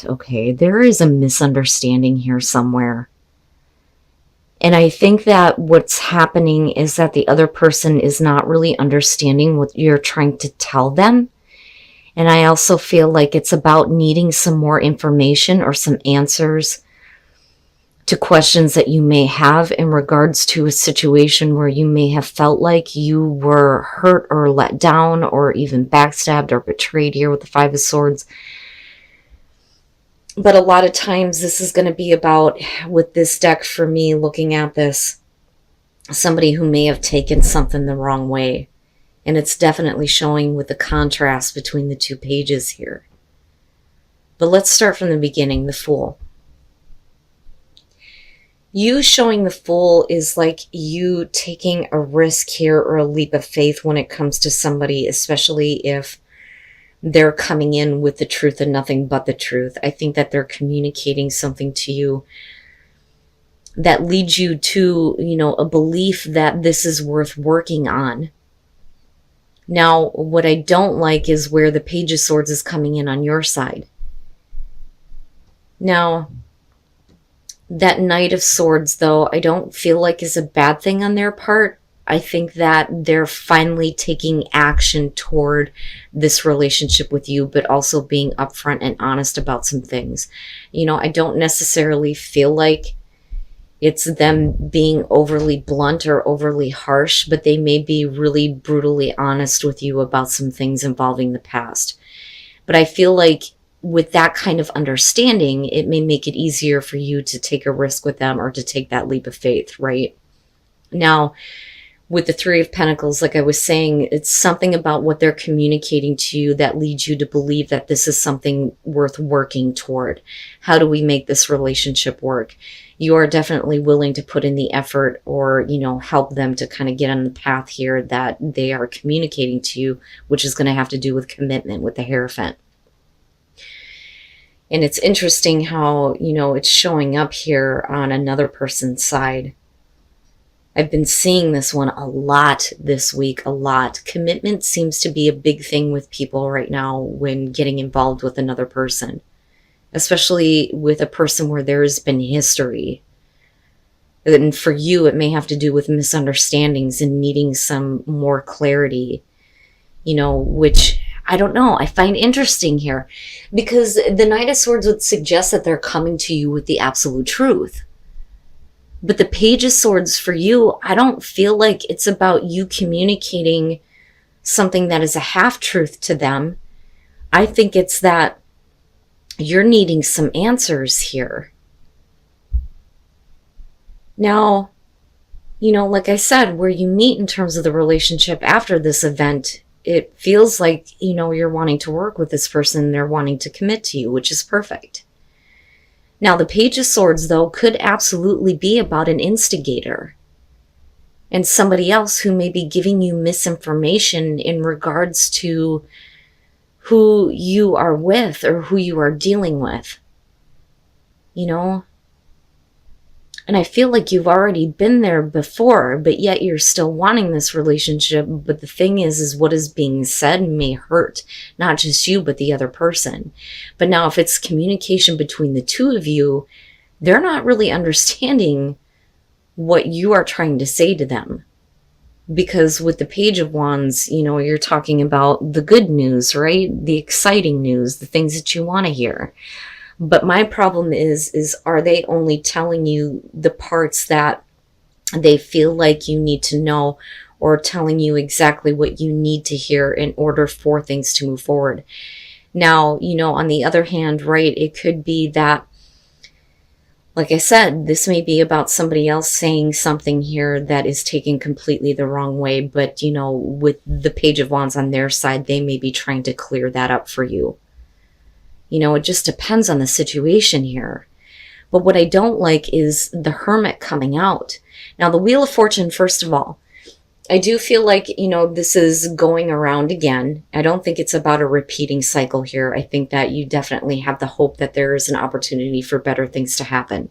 Okay, there is a misunderstanding here somewhere. And I think that what's happening is that the other person is not really understanding what you're trying to tell them. And I also feel like it's about needing some more information or some answers to questions that you may have in regards to a situation where you may have felt like you were hurt or let down or even backstabbed or betrayed here with the Five of Swords. But a lot of times this is going to be about, with this deck for me looking at this, somebody who may have taken something the wrong way. And it's definitely showing with the contrast between the two pages here. But let's start from the beginning, the Fool. You showing the Fool is like you taking a risk here or a leap of faith when it comes to somebody, especially if they're coming in with the truth and nothing but the truth. I think that they're communicating something to you that leads you to, a belief that this is worth working on. Now, what I don't like is where the Page of Swords is coming in on your side. Now, that Knight of Swords, though, I don't feel like is a bad thing on their part. I think that they're finally taking action toward this relationship with you, but also being upfront and honest about some things. I don't necessarily feel like it's them being overly blunt or overly harsh, but they may be really brutally honest with you about some things involving the past. But I feel like with that kind of understanding, it may make it easier for you to take a risk with them or to take that leap of faith, right? Now, with the Three of Pentacles, like I was saying, it's something about what they're communicating to you that leads you to believe that this is something worth working toward. How do we make this relationship work? You are definitely willing to put in the effort or, help them to kind of get on the path here that they are communicating to you, which is going to have to do with commitment with the Hierophant. And it's interesting how, it's showing up here on another person's side. I've been seeing this one a lot this week, a lot. Commitment seems to be a big thing with people right now when getting involved with another person, especially with a person where there's been history. And for you, it may have to do with misunderstandings and needing some more clarity, which I don't know. I find interesting here because the Knight of Swords would suggest that they're coming to you with the absolute truth. But the Page of Swords for you, I don't feel like it's about you communicating something that is a half-truth to them. I think it's that you're needing some answers here. Now, like I said, where you meet in terms of the relationship after this event, it feels like, you're wanting to work with this person. They're wanting to commit to you, which is perfect. Now, the Page of Swords, though, could absolutely be about an instigator and somebody else who may be giving you misinformation in regards to who you are with or who you are dealing with. And I feel like you've already been there before, but yet you're still wanting this relationship. But the thing is what is being said may hurt, not just you, but the other person. But now if it's communication between the two of you, they're not really understanding what you are trying to say to them. Because with the Page of Wands, you're talking about the good news, right? The exciting news, the things that you want to hear. But my problem is are they only telling you the parts that they feel like you need to know, or telling you exactly what you need to hear in order for things to move forward? Now, on the other hand, right, it could be that, like I said, this may be about somebody else saying something here that is taken completely the wrong way. But, with the Page of Wands on their side, they may be trying to clear that up for you. It just depends on the situation here. But what I don't like is the Hermit coming out. Now, the Wheel of Fortune, first of all, I do feel like, this is going around again. I don't think it's about a repeating cycle here. I think that you definitely have the hope that there is an opportunity for better things to happen.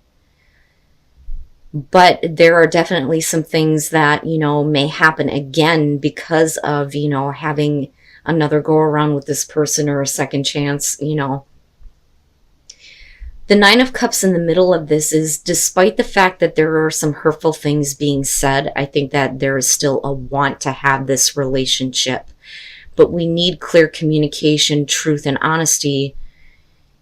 But there are definitely some things that, may happen again because of, having another go around with this person or a second chance, The Nine of Cups in the middle of this is, despite the fact that there are some hurtful things being said, I think that there is still a want to have this relationship. But we need clear communication, truth, and honesty.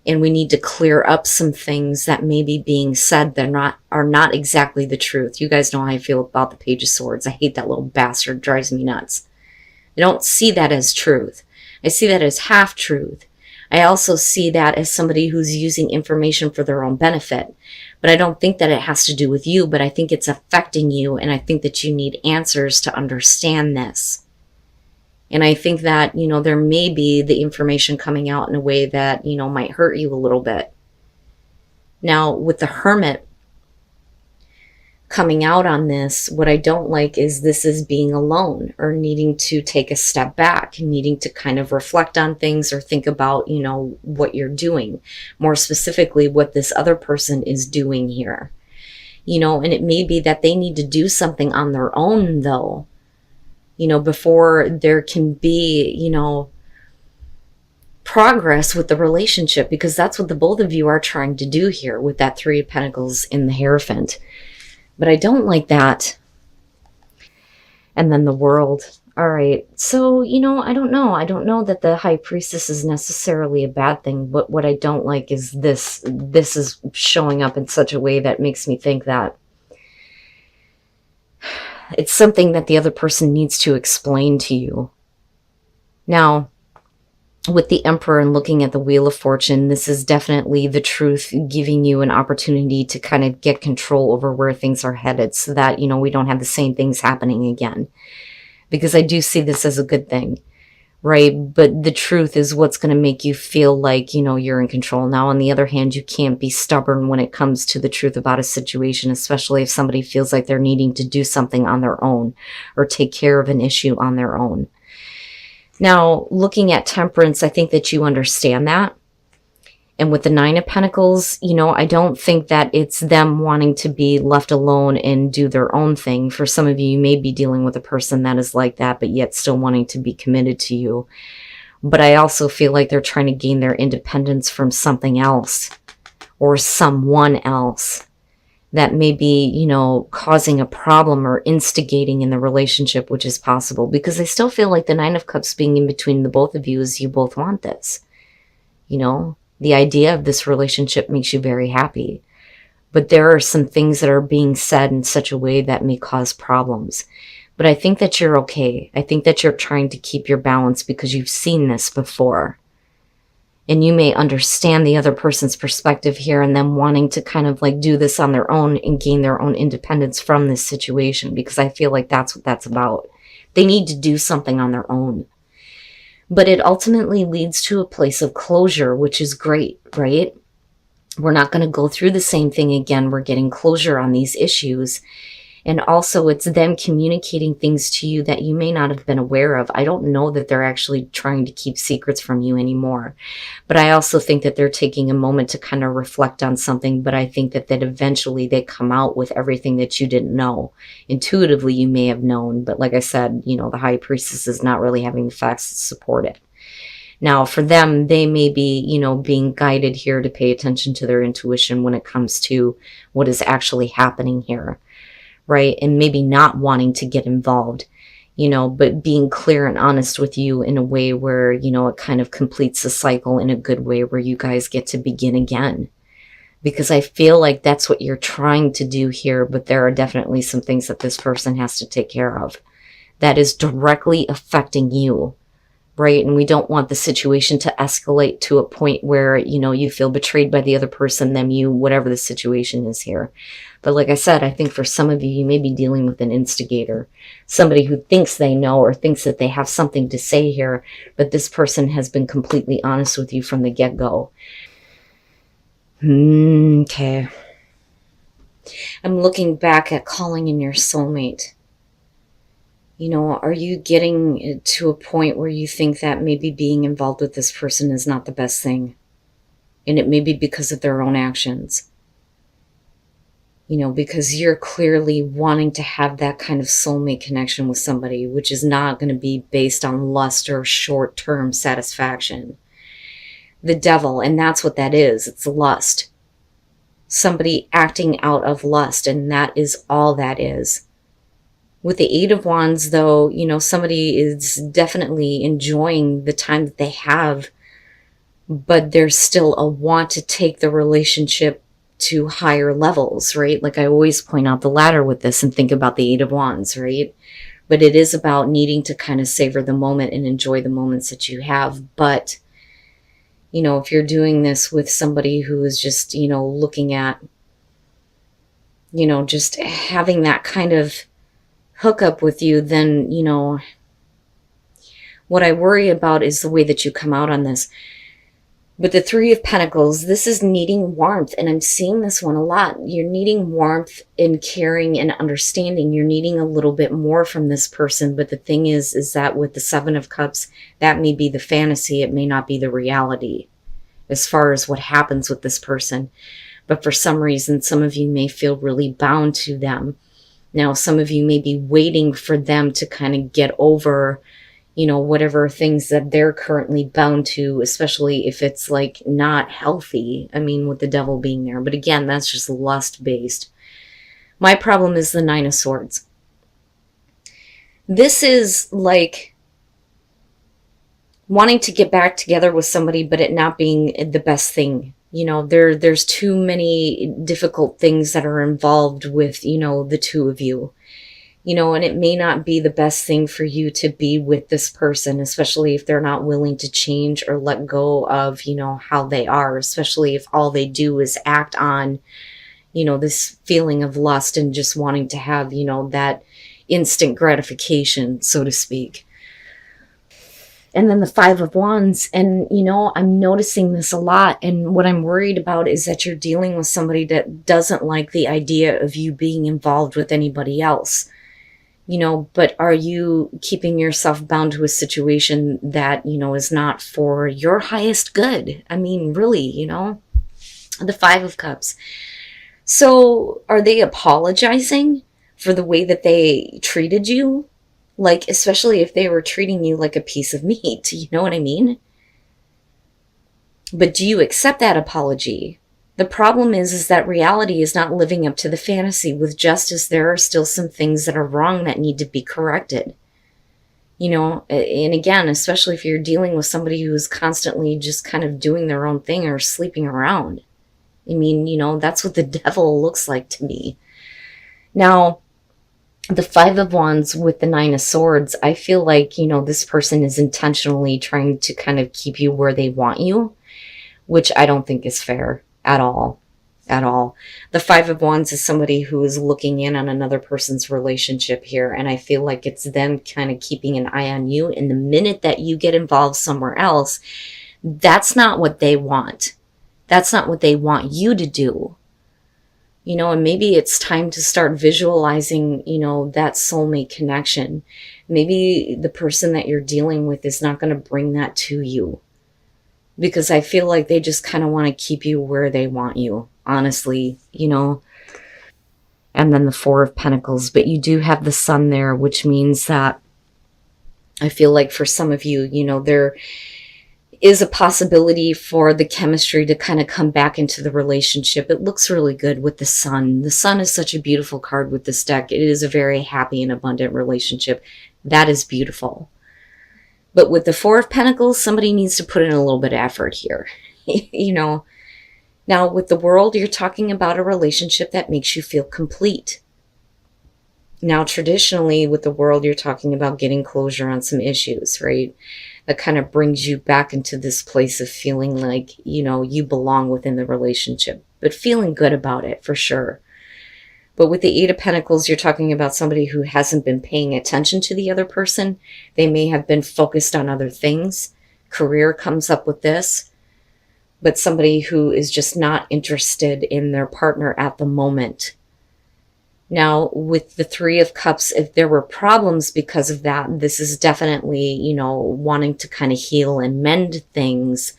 And we need to clear up some things that may be being said that are not exactly the truth. You guys know how I feel about the Page of Swords. I hate that little bastard. It drives me nuts. I don't see that as truth. I see that as half-truth. I also see that as somebody who's using information for their own benefit. But I don't think that it has to do with you, but I think it's affecting you, and I think that you need answers to understand this. And I think that, there may be the information coming out in a way that, might hurt you a little bit. Now, with the Hermit coming out on this, what I don't like is this is being alone or needing to take a step back, needing to kind of reflect on things or think about, what you're doing. More specifically, what this other person is doing here. And it may be that they need to do something on their own, though, before there can be, progress with the relationship, because that's what the both of you are trying to do here with that Three of Pentacles in the Hierophant. But I don't like that. And then the World. All right. So, I don't know. I don't know that the High Priestess is necessarily a bad thing. But what I don't like is this. This is showing up in such a way that makes me think that it's something that the other person needs to explain to you. Now, with the Emperor and looking at the Wheel of Fortune, this is definitely the truth, giving you an opportunity to kind of get control over where things are headed so that, we don't have the same things happening again. Because I do see this as a good thing, right? But the truth is what's going to make you feel like, you're in control. Now, on the other hand, you can't be stubborn when it comes to the truth about a situation, especially if somebody feels like they're needing to do something on their own or take care of an issue on their own. Now, looking at Temperance, I think that you understand that. And with the Nine of Pentacles, I don't think that it's them wanting to be left alone and do their own thing. For some of you, you may be dealing with a person that is like that, but yet still wanting to be committed to you. But I also feel like they're trying to gain their independence from something else or someone else that may be, causing a problem or instigating in the relationship, which is possible. Because I still feel like the Nine of Cups being in between the both of you is you both want this. The idea of this relationship makes you very happy. But there are some things that are being said in such a way that may cause problems. But I think that you're okay. I think that you're trying to keep your balance because you've seen this before. And you may understand the other person's perspective here and them wanting to kind of like do this on their own and gain their own independence from this situation, because I feel like that's what that's about. They need to do something on their own. But it ultimately leads to a place of closure, which is great, right? We're not going to go through the same thing again. We're getting closure on these issues. And also it's them communicating things to you that you may not have been aware of. I don't know that they're actually trying to keep secrets from you anymore. But I also think that they're taking a moment to kind of reflect on something. But I think that eventually they come out with everything that you didn't know. Intuitively, you may have known. But like I said, the High Priestess is not really having the facts to support it. Now, for them, they may be, being guided here to pay attention to their intuition when it comes to what is actually happening here. Right? And maybe not wanting to get involved, but being clear and honest with you in a way where, it kind of completes the cycle in a good way where you guys get to begin again. Because I feel like that's what you're trying to do here, but there are definitely some things that this person has to take care of that is directly affecting you. Right? And we don't want the situation to escalate to a point where, you feel betrayed by the other person, them, you, whatever the situation is here. But like I said, I think for some of you, you may be dealing with an instigator, somebody who thinks they know or thinks that they have something to say here, but this person has been completely honest with you from the get-go. Okay. I'm looking back at calling in your soulmate. Are you getting to a point where you think that maybe being involved with this person is not the best thing? And it may be because of their own actions. Because you're clearly wanting to have that kind of soulmate connection with somebody, which is not going to be based on lust or short-term satisfaction. The Devil, and that's what that is. It's lust. somebody acting out of lust, and that is all that is. With the Eight of Wands, though, you know, somebody is definitely enjoying the time that they have, but there's still a want to take the relationship to higher levels, right? Like I always point out the ladder with this and think about the Eight of Wands, right? But it is about needing to kind of savor the moment and enjoy the moments that you have. But, you know, if you're doing this with somebody who is just, you know, looking at, you know, just having that kind of hookup with you, then, you know, what I worry about is the way that you come out on this. But the Three of Pentacles, this is needing warmth, and I'm seeing this one a lot. You're needing warmth and caring and understanding. You're needing a little bit more from this person, but the thing is that with the Seven of Cups, that may be the fantasy. It may not be the reality as far as what happens with this person. But for some reason, some of you may feel really bound to them. Now, some of you may be waiting for them to kind of get over, you know, whatever things that they're currently bound to, especially if it's like not healthy. I mean, with the Devil being there. But again, that's just lust based. My problem is the Nine of Swords. This is like wanting to get back together with somebody, but it not being the best thing. You know, there's too many difficult things that are involved with, you know, the two of you. You know, and it may not be the best thing for you to be with this person, especially if they're not willing to change or let go of, you know, how they are, especially if all they do is act on, you know, this feeling of lust and just wanting to have, you know, that instant gratification, so to speak. And then the Five of Wands, and, you know, I'm noticing this a lot. And what I'm worried about is that you're dealing with somebody that doesn't like the idea of you being involved with anybody else. You know, but are you keeping yourself bound to a situation that, you know, is not for your highest good? I mean, really, you know, the Five of Cups. So are they apologizing for the way that they treated you? Like, especially if they were treating you like a piece of meat, you know what I mean? But do you accept that apology? The problem is that reality is not living up to the fantasy. With justice, there are still some things that are wrong that need to be corrected. You know, and again, especially if you're dealing with somebody who is constantly just kind of doing their own thing or sleeping around. I mean, you know, that's what the Devil looks like to me. Now, the Five of Wands with the Nine of Swords, I feel like, you know, this person is intentionally trying to kind of keep you where they want you, which I don't think is fair. At all. The Five of Wands is somebody who is looking in on another person's relationship here. And I feel like it's them kind of keeping an eye on you. And the minute that you get involved somewhere else, that's not what they want. That's not what they want you to do. You know, and maybe it's time to start visualizing, you know, that soulmate connection. Maybe the person that you're dealing with is not going to bring that to you. Because I feel like they just kind of want to keep you where they want you, honestly, you know. And then the Four of Pentacles. But you do have the Sun there, which means that I feel like for some of you, you know, there is a possibility for the chemistry to kind of come back into the relationship. It looks really good with the Sun. The Sun is such a beautiful card with this deck. It is a very happy and abundant relationship. That is beautiful. But with the Four of Pentacles, somebody needs to put in a little bit of effort here, you know. Now, with the World, you're talking about a relationship that makes you feel complete. Now, traditionally, with the World, you're talking about getting closure on some issues, right? That kind of brings you back into this place of feeling like, you know, you belong within the relationship, but feeling good about it for sure. But with the Eight of Pentacles, you're talking about somebody who hasn't been paying attention to the other person. They may have been focused on other things. Career comes up with this. But somebody who is just not interested in their partner at the moment. Now, with the Three of Cups, if there were problems because of that, this is definitely, you know, wanting to kind of heal and mend things.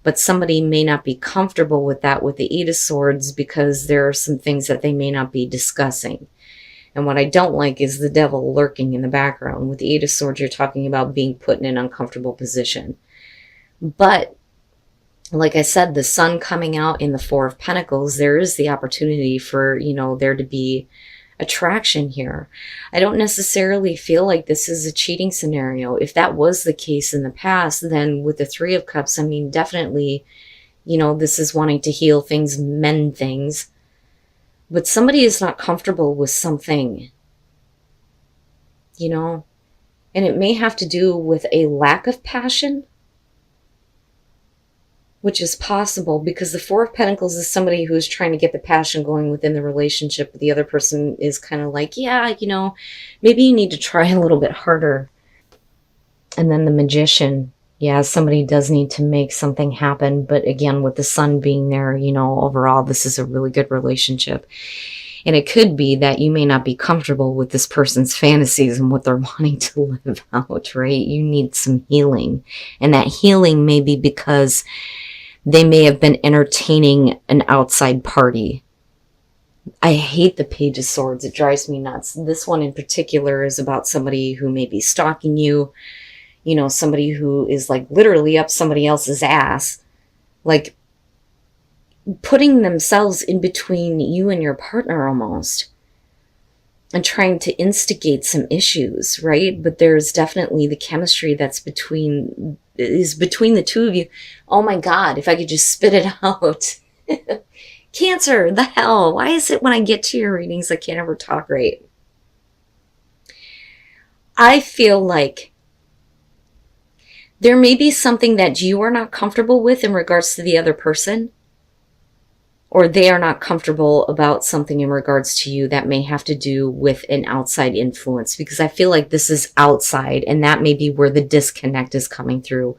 But somebody may not be comfortable with that with the Eight of Swords because there are some things that they may not be discussing. And what I don't like is the Devil lurking in the background. With the Eight of Swords, you're talking about being put in an uncomfortable position. But Like I said, the sun coming out in the Four of Pentacles, there is the opportunity for, there to be attraction here. I don't necessarily feel like this is a cheating scenario. If that was the case in the past, then with the Three of Cups, I mean, definitely, this is wanting to heal things, mend things. But somebody is not comfortable with something, and it may have to do with a lack of passion, which is possible because the Four of Pentacles is somebody who's trying to get the passion going within the relationship. But the other person is kind of like, yeah, maybe you need to try a little bit harder. And then the Magician, yeah, somebody does need to make something happen. But again, with the sun being there, overall, this is a really good relationship. And it could be that you may not be comfortable with this person's fantasies and what they're wanting to live out, right? You need some healing. And that healing may be because they may have been entertaining an outside party. I hate the Page of Swords. It drives me nuts. This one in particular is about somebody who may be stalking you. Somebody who is like literally up somebody else's ass. Like putting themselves in between you and your partner almost. And trying to instigate some issues, right? But there's definitely the chemistry that's between the two of you. Oh my God, if I could just spit it out. Cancer, the hell. Why is it when I get to your readings, I can't ever talk right? I feel like there may be something that you are not comfortable with in regards to the other person, or they are not comfortable about something in regards to you that may have to do with an outside influence, because I feel like this is outside, and that may be where the disconnect is coming through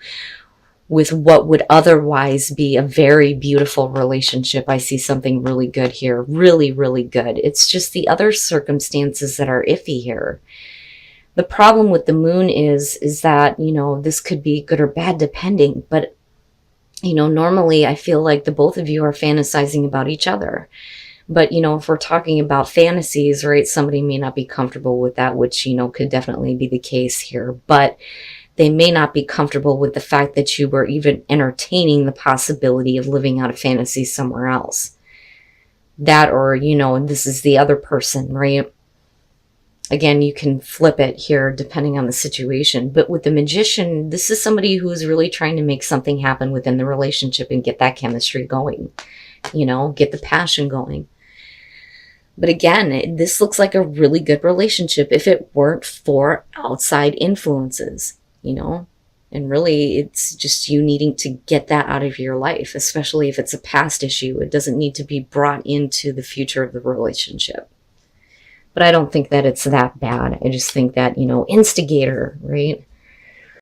with what would otherwise be a very beautiful relationship. I see something really good here. Really, really good. It's just the other circumstances that are iffy here. The problem with the moon is that, this could be good or bad depending, but normally I feel like the both of you are fantasizing about each other. But, if we're talking about fantasies, right, somebody may not be comfortable with that, which, could definitely be the case here. But they may not be comfortable with the fact that you were even entertaining the possibility of living out a fantasy somewhere else. That, or, this is the other person, right? Again, you can flip it here depending on the situation. But with the Magician, this is somebody who is really trying to make something happen within the relationship and get that chemistry going, get the passion going. But again, this looks like a really good relationship if it weren't for outside influences, and really it's just you needing to get that out of your life, especially if it's a past issue. It doesn't need to be brought into the future of the relationship. But I don't think that it's that bad. I just think that, instigator, right?